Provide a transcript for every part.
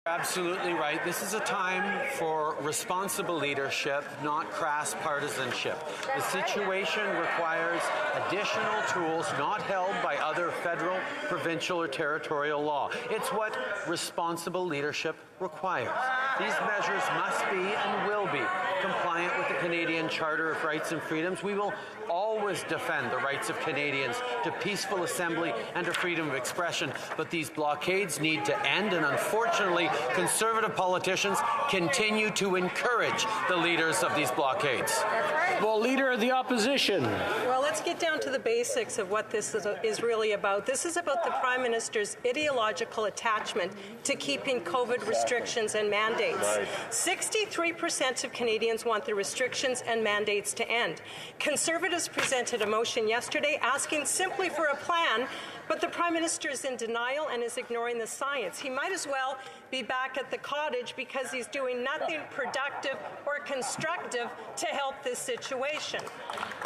Absolutely right. This is a time for responsible leadership, not crass partisanship. The situation requires additional tools not held by other federal, provincial, or territorial law. It's what responsible leadership requires. These measures must be and will be compliant with the Canadian Charter of Rights and Freedoms. We will always defend the rights of Canadians to peaceful assembly and to freedom of expression, but these blockades need to end, and unfortunately, Conservative politicians continue to encourage the leaders of these blockades. That's right. Well, Leader of the Opposition. Well, let's get down to the basics of what this is really about. This is about the Prime Minister's ideological attachment to keeping COVID restrictions and mandates. 63% of Canadians want the restrictions and mandates to end. Conservatives presented a motion yesterday asking simply for a plan, but the Prime Minister is in denial and is ignoring the science. He might as well be back at the cottage because he's doing nothing productive or constructive to help this situation.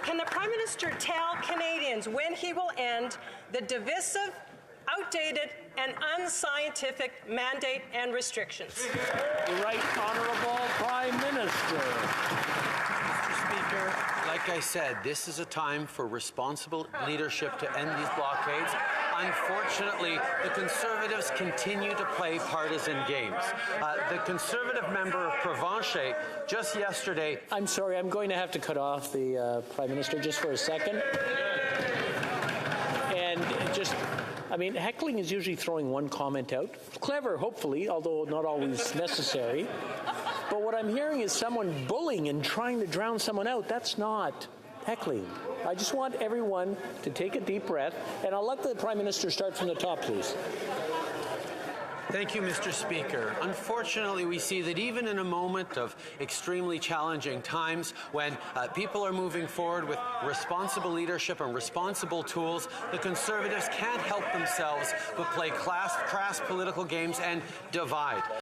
Can the Prime Minister tell Canadians when he will end the divisive, outdated and unscientific mandate and restrictions? The Right Honourable Prime Minister. Mr. Speaker, like I said, this is a time for responsible leadership to end these blockades. Unfortunately, the Conservatives continue to play partisan games. The Conservative member of Provencher just yesterday... I'm sorry, I'm going to have to cut off the Prime Minister just for a second. And I mean, heckling is usually throwing one comment out. Clever, hopefully, although not always necessary. But what I'm hearing is someone bullying and trying to drown someone out. That's not heckling. I just want everyone to take a deep breath, and I'll let the Prime Minister start from the top, please. Thank you, Mr. Speaker. Unfortunately, we see that even in a moment of extremely challenging times, when people are moving forward with responsible leadership and responsible tools, the Conservatives can't help themselves but play crass political games and divide.